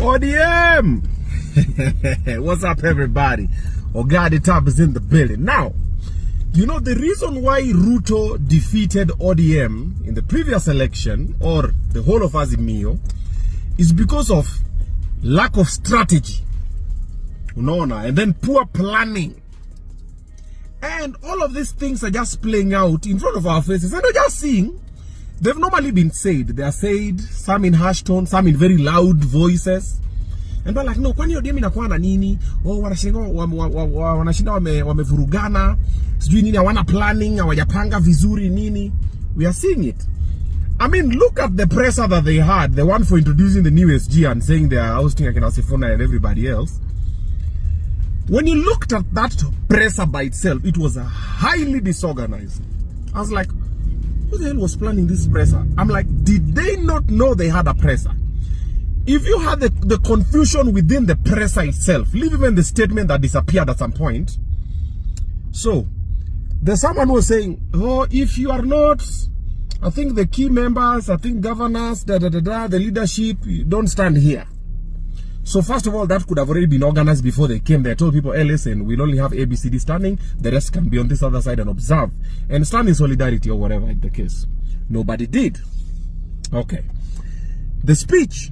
ODM! What's up, everybody? Ogaobina is in the building. Now, you know the reason why Ruto defeated ODM in the previous election, or the whole of Azimio, is because of lack of strategy. And then poor planning. And all of these things are just playing out in front of our faces. And we're just seeing. They've normally been said. They are said, some in harsh tone, some in very loud voices. And they're like, no, kwani ODM inakuwa na nini? Oh, wanashinda wamevurugana. Sijui nini, hawana planning, hawajapanga vizuri nini. We are seeing it. I mean, look at the presser that they had. The one for introducing the new SG and saying they are ousting Sifuna and everybody else. When you looked at that presser by itself, it was highly disorganized. I was like, who the hell was planning this presser? I'm like, did they not know they had a presser? If you had the confusion within the presser itself, leave even the statement that disappeared at some point. So, there's someone who was saying, oh, if you are not, I think the key members, I think governors, the leadership, don't stand here. So first of all, that could have already been organized before they came there. I told people, hey, listen, we'll only have ABCD standing. The rest can be on this other side and observe. And stand in solidarity or whatever is the case. Nobody did. Okay. The speech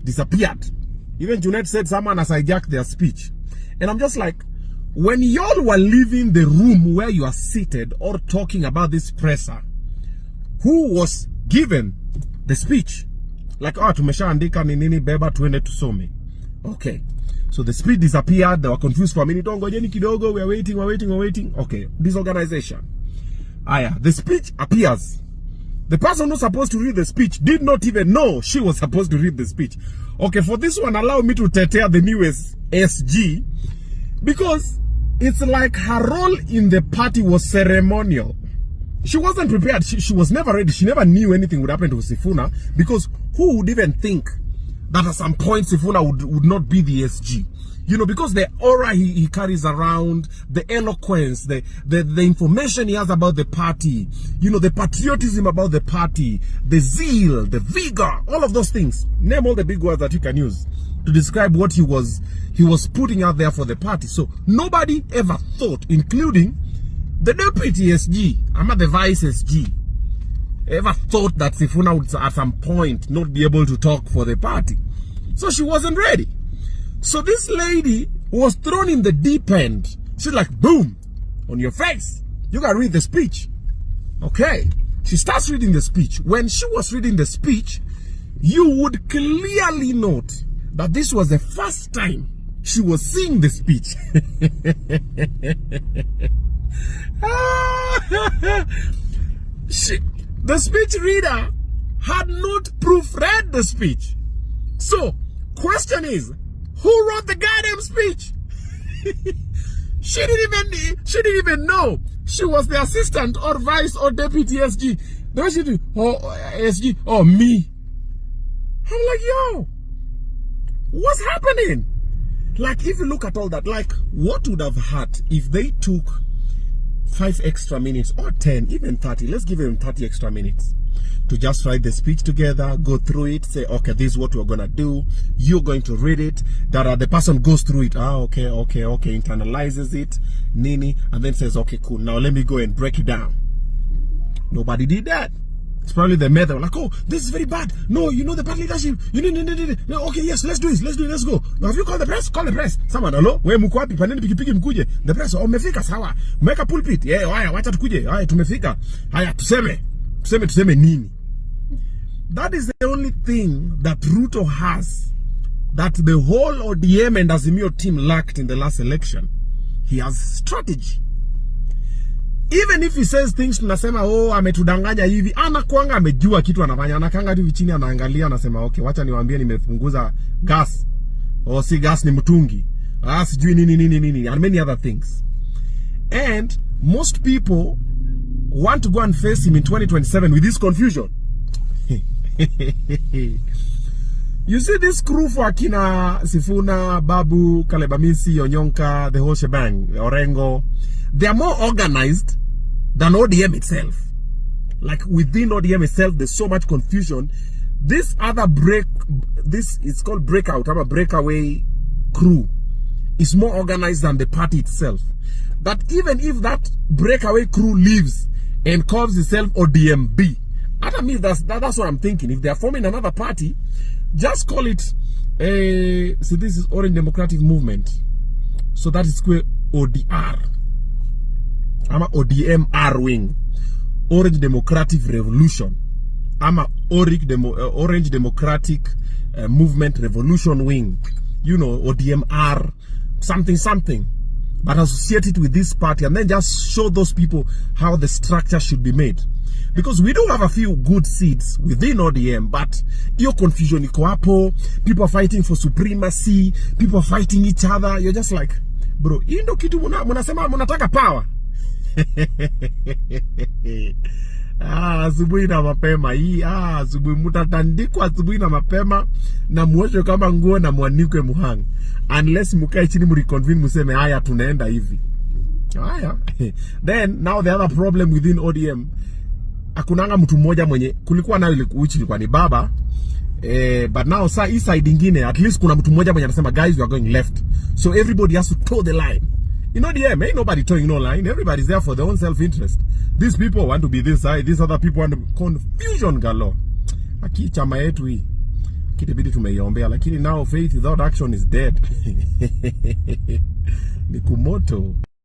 disappeared. Even Junet said someone has hijacked their speech. And I'm just like, when y'all were leaving the room where you are seated or talking about this presser, who was given the speech? Like, oh, tumeshaandika ni nini beba tuende tusome. Okay. So the speech disappeared. They were confused for a minute. Ngojeni kidogo, we're waiting. Okay. Disorganization. The speech appears. The person who's supposed to read the speech did not even know she was supposed to read the speech. Okay, for this one, allow me to tear the newest SG. Because it's like her role in the party was ceremonial. She wasn't prepared. She was never ready. She never knew anything would happen to Sifuna. Because who would even think that at some point Sifuna would not be the SG? You know, because the aura he carries around, the eloquence, the information he has about the party, you know, the patriotism about the party, the zeal, the vigor, all of those things. Name all the big words that you can use to describe what he was putting out there for the party. So nobody ever thought, including the deputy SG, I'm not the vice SG, ever thought that Sifuna would at some point not be able to talk for the party. So she wasn't ready. So this lady was thrown in the deep end. She's like, boom, on your face. You gotta read the speech. Okay. She starts reading the speech. When she was reading the speech, you would clearly note that this was the first time she was seeing the speech. The speech reader had not proofread the speech. So, question is, who wrote the goddamn speech? She didn't even know she was the assistant or vice or deputy SG. The way she did, oh, SG, oh, me. I'm like, yo, what's happening? Like, if you look at all that, like, what would have happened if they took 5 extra minutes or 10, even 30, let's give them 30 extra minutes to just write the speech together, go through it, say, okay, this is what we're gonna do, you're going to read it, that the person goes through it, okay, internalizes it, nini, and then says, okay, cool, now let me go and break it down. Nobody did that. It's probably the method, like, oh, this is very bad. No, you know the party leadership. You need, okay, yes, let's do it, let's go. Now, have you called the press? Call the press. Someone, hello? We mukwapi, paneni pikipiki mkuje. The press, oh, mefika, sawa. Meka pulpit. Yeah, waya, wacha tukuje. Haya, tumefika. Haya, tuseme nini. That is the only thing that Ruto has that the whole ODM and Azimio team lacked in the last election. He has strategy. Even if he says things tunasema, oh, ametudanganya hivi, anakuanga amejua kitu anafanya, anakanga tu chini anaangalia anasema, okay, wacha niwaambie nimepunguza gas. Oh, si gas ni mtungi. Sijui nini, and many other things. And most people want to go and face him in 2027 with this confusion. You see this crew for Akina, Sifuna, Babu, Kalebamisi, Onyonka, the whole shebang, Orengo, they are more organized than ODM itself. Like within ODM itself, there's so much confusion This other this is called breakout, I'm a breakaway crew, is more organized than the party itself. But even if that breakaway crew leaves and calls itself ODMB, I mean, that's what I'm thinking. If they are forming another party, just call it see, this is Orange Democratic Movement, so that is square ODR. I'm a ODMR wing, Orange Democratic Revolution. I'm a Orange Democratic Movement Revolution wing, you know, ODMR something, but associate it with this party and then just show those people how the structure should be made. Because we do have a few good seats within ODM, but your confusion iko hapo, people are fighting for supremacy, people are fighting each other. You're just like, bro, hii ndo kitu munasema munataka power. Asubuhi na mapema hii, asubuhi mutatandikwa asubuhi na mapema na muoshe kama nguo na muanikwe muhang. Unless mukae chini muriconvene museme haya tunaenda hivi. Haya. Then now the other problem within ODM, akunanga mtu mmoja mwenye kulikuwa nayo ilikuwa ni baba, but now sa hii side ingine at least kuna mtu mmoja mwenye anasema guys we are going left. So everybody has to toe the line. You know, ain't nobody towing no line. Everybody's there for their own self-interest. These people want to be this side, these other people want to confusion galore. Aki chama yetu hii kitibidi tumeiombea, lakini now faith without action is dead. Ni kumoto.